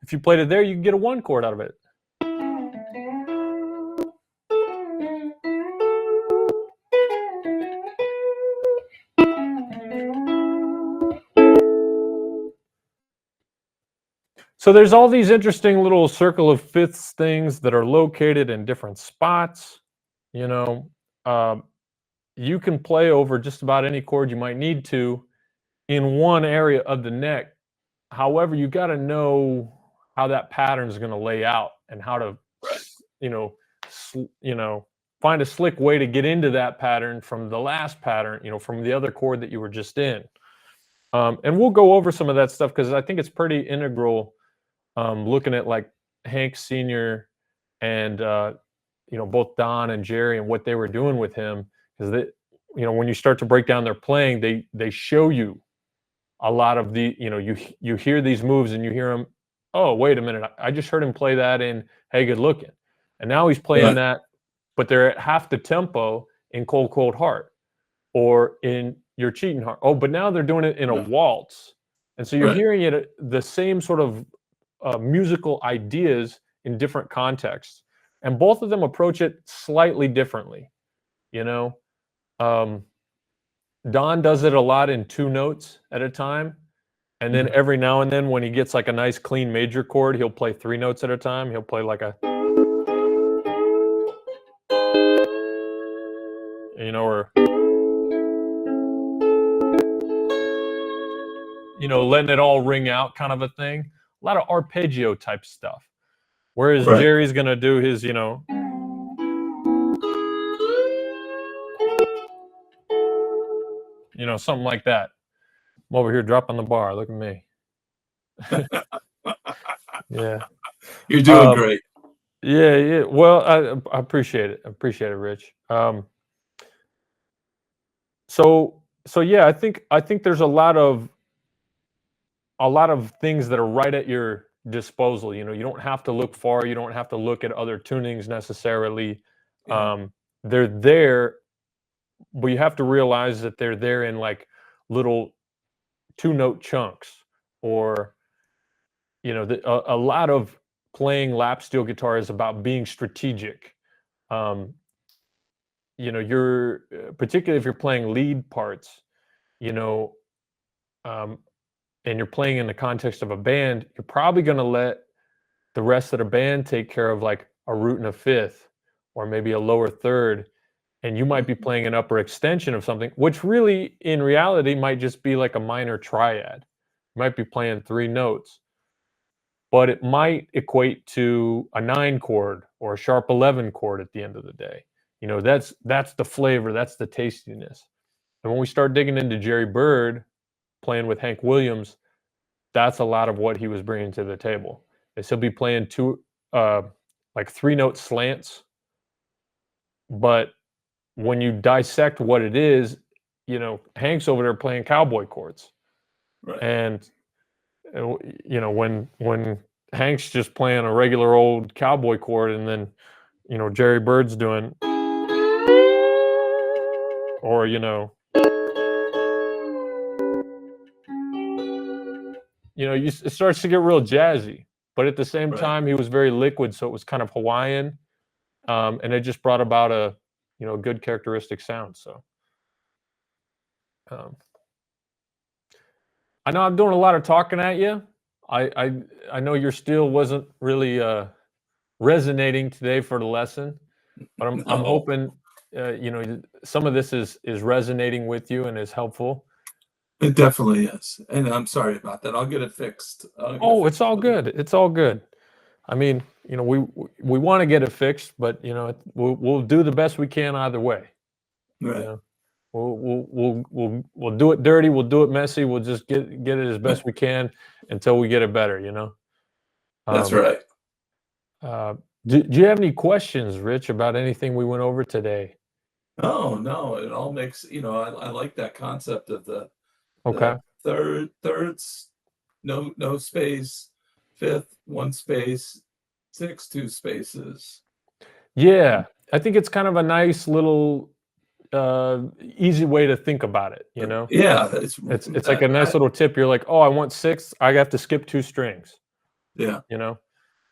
if you played it there, you can get a 1 chord out of it. So there's all these interesting little circle of fifths things that are located in different spots. You know, you can play over just about any chord you might need to in one area of the neck. However, you got to know how that pattern is going to lay out and how to, Right. find a slick way to get into that pattern from the last pattern, from the other chord that you were just in. And we'll go over some of that stuff because I think it's pretty integral. Looking at like Hank Sr. and both Don and Jerry and what they were doing with him, because when you start to break down their playing, they show you a lot of the you hear these moves and you hear him. Oh, wait a minute! I just heard him play that in Hey Good Looking, and now he's playing that, but they're at half the tempo in Cold Cold Heart or in You're Cheating Heart. Oh, but now they're doing it in a waltz, and so you're hearing it the same sort of musical ideas in different contexts, and both of them approach it slightly differently. Don does it a lot in 2 notes at a time, and then every now and then when he gets like a nice clean major chord, he'll play 3 notes at a time. He'll play like a or letting it all ring out kind of a thing. A lot of arpeggio type stuff. Whereas Jerry's going to do his, something like that. I'm over here dropping the bar. Look at me. Yeah. You're doing great. Yeah. Well, I appreciate it. I appreciate it, Rich. So yeah, I think there's a lot of things that are right at your disposal. You don't have to look far. You don't have to look at other tunings necessarily. They're there, but you have to realize that they're there in like little 2-note chunks, or a lot of playing lap steel guitar is about being strategic. You're particularly if you're playing lead parts, and you're playing in the context of a band, you're probably going to let the rest of the band take care of like a root and a fifth, or maybe a lower third, and you might be playing an upper extension of something, which really in reality might just be like a minor triad. You might be playing 3 notes, but it might equate to a 9 chord or a sharp 11 chord at the end of the day. That's the flavor, that's the tastiness. And when we start digging into Jerry Byrd playing with Hank Williams, that's a lot of what he was bringing to the table. Is he'll be playing 2 like 3-note slants, but when you dissect what it is, Hank's over there playing cowboy chords. And when Hank's just playing a regular old cowboy chord, and then Jerry Bird's doing, or it starts to get real jazzy, but at the same time he was very liquid, so it was kind of Hawaiian, and it just brought about a good characteristic sound. So I know I'm doing a lot of talking at you. I know your steel wasn't really resonating today for the lesson, but I'm hoping some of this is resonating with you and is helpul. It definitely is, and I'm sorry about that. I'll get it fixed. It's all good. It's all good. I mean, we want to get it fixed, but we'll do the best we can either way. Right. We'll do it dirty. We'll do it messy. We'll just get it as best we can until we get it better. That's right. Do you have any questions, Rich, about anything we went over today? Oh no, it all makes I like that concept of the thirds, no space, fifth, 1 space, 6, 2 spaces. Yeah, I think it's kind of a nice little easy way to think about it. Yeah, it's like a nice little tip. You're like, oh, I want 6th, I have to skip 2 strings. Yeah.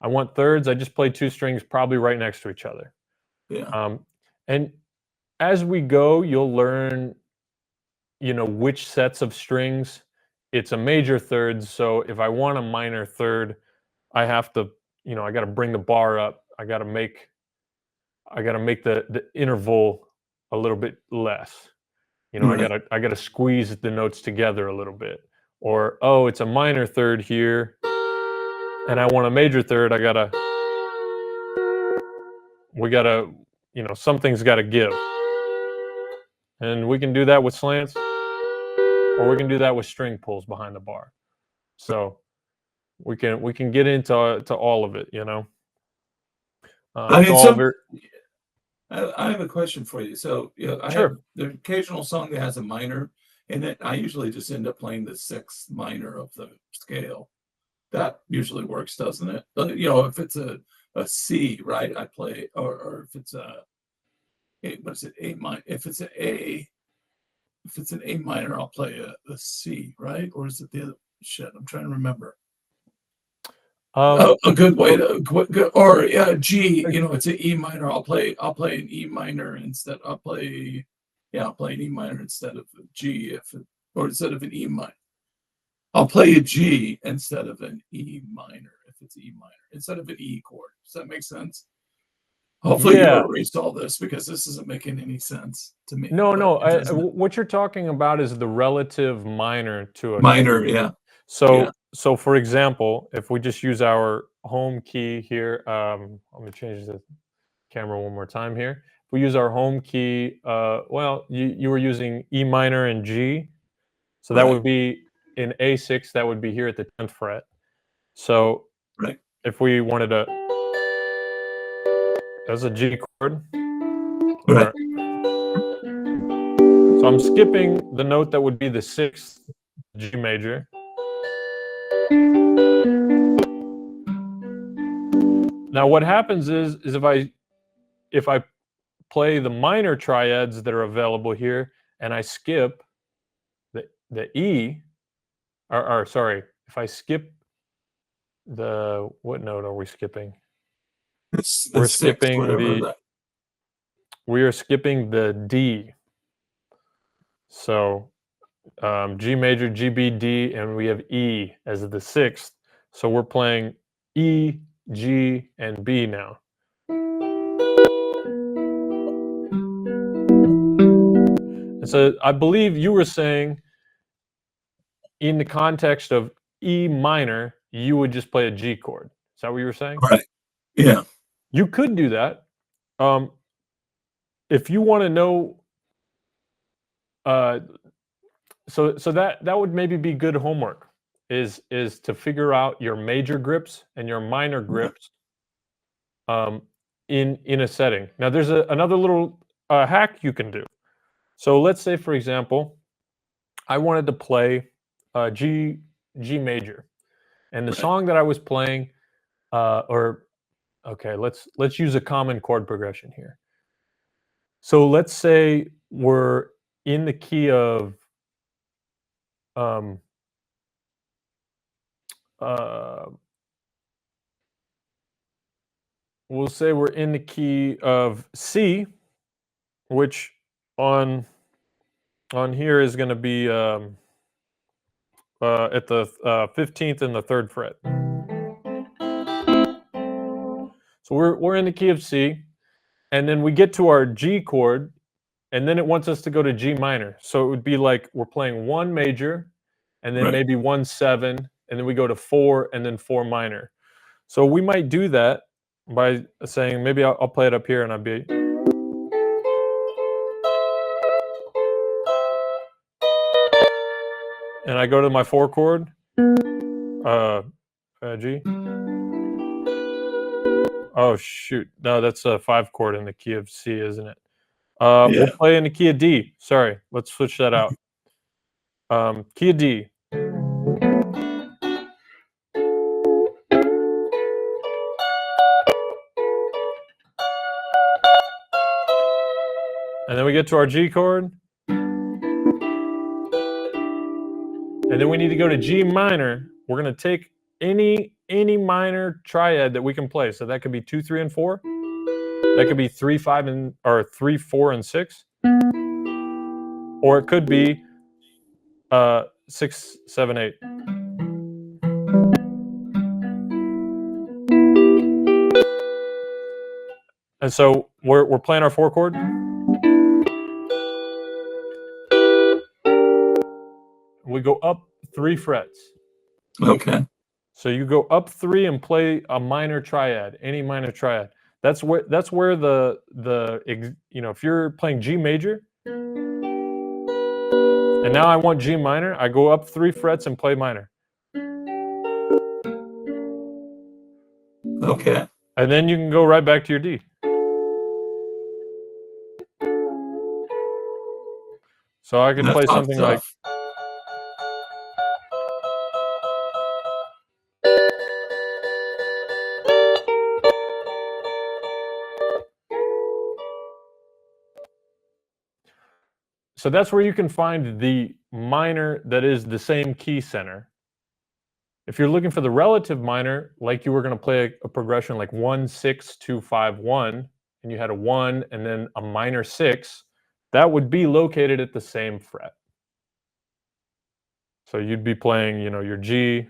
I want thirds, I just play 2 strings probably right next to each other. Yeah. And as we go, you'll learn which sets of strings. It's a major third, so if I want a minor third, I have to, I got to bring the bar up. I got to make the interval a little bit less. Right. I gotta squeeze the notes together a little bit. Or, oh, it's a minor third here, and I want a major third. We gotta, something's gotta give. And we can do that with slants, or we can do that with string pulls behind the bar. So we can get into all of it, I It's mean, all very I have a question for you. So, I have sure. the occasional song that has a minor in it. I usually just end up playing the sixth minor of the scale. That usually works, doesn't it? If it's a C, right? I play, or if it's what is it? A minor. If it's an A minor, I'll play a C, right? Or is it the other? Shit, I'm trying to remember. A good way to or yeah, G. It's an E minor. I'll play an E minor instead. I'll play an E minor instead of a G or instead of an E minor. I'll play a G instead of an E minor if it's E minor instead of an E chord. Does that make sense? Hopefully you Yeah. erased all this because this isn't making any sense to me. No, but no. it doesn't. What you're talking about is the relative minor to a Minor, key. yeah. So, for example, if we just use our home key here, let me change the camera one more time here. If we use our home key, well, you were using E minor and G, so that Right. would be in A6. That would be here at the 10th fret. So, Right. if we wanted to, that's a G chord. Right. So I'm skipping the note that would be the 6th G major. Now what happens is if I play the minor triads that are available here and I skip the E, or sorry, if I skip what note are we skipping? It's We're the sixth, skipping whatever we are skipping the D. So G major, G, B, D, and we have E as the 6th. So we're playing E, G, and B now. And so I believe you were saying in the context of E minor, you would just play a G chord. Is that what you were saying? Right. Yeah. You could do that. If you want to know, so that would maybe be good homework. Is to figure out your major grips and your minor grips in a setting. Now, there's another little hack you can do. So let's say, for example, I wanted to play G major, and the song that I was playing, okay, let's use a common chord progression here. So let's say we're in the key of we'll say we're in the key of C, which on here is going to be at the 15th and the 3rd fret. So we're in the key of C, and then we get to our G chord, and then it wants us to go to G minor. So it would be like we're playing 1 major, and then maybe 1 7, and then we go to 4, and then 4 minor. So we might do that by saying, maybe I'll play it up here, and I'll be. And I go to my 4 chord, G. Oh shoot! No, that's a 5 chord in the key of C, isn't it? We'll play in the key of D. Sorry, let's switch that out. Key of D. And then we get to our G chord. And then we need to go to G minor. We're going to take any minor triad that we can play. So that could be 2, 3, and 4. That could be 3, 5, or 3, 4, and 6. Or it could be 6, 7, 8. And so we're playing our 4 chord. We go up 3 frets. Okay. So you go up 3 and play a minor triad, any minor triad. That's where the if you're playing G major, and now I want G minor, I go up 3 frets and play minor. Okay. And then you can go right back to your D. So I could That's play hot something like, stuff. so that's where you can find the minor that is the same key center. If you're looking for the relative minor, like you were going to play a progression like 1, 6, 2, 5, 1, and you had a 1 and then a minor 6, that would be located at the same fret. So you'd be playing, your G.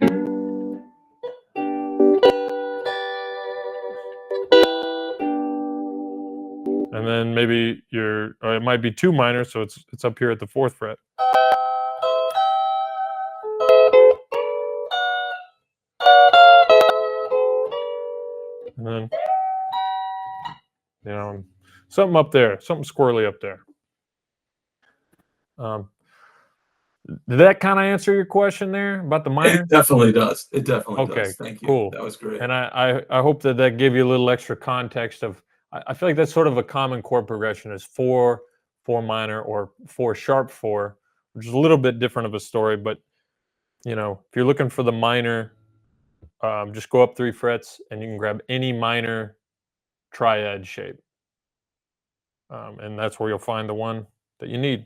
And then maybe or it might be 2 minor, so it's up here at the 4th fret. And then, something up there, something squirrely up there. Did that kind of answer your question there about the minor? It definitely does. It definitely Okay, does. Thank you. cool. That was great. And I hope that gave you a little extra context of, I feel like that's sort of a common chord progression is 4, 4 minor, or 4 sharp 4, which is a little bit different of a story. But, if you're looking for the minor, just go up 3 frets and you can grab any minor triad shape. And that's where you'll find the one that you need.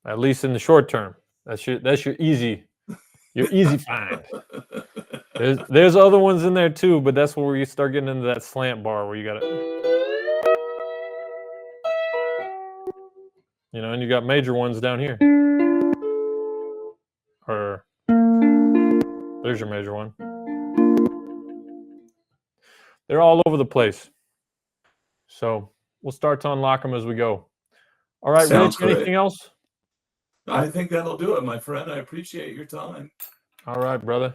At least in the short term. That's your easy find. There's other ones in there too, but that's where you start getting into that slant bar where you got it. And you got major ones down here. Or there's your major one. They're all over the place. So we'll start to unlock them as we go. All right, Sounds Rich, anything else? I think that'll do it, my friend. I appreciate your time. All right, brother.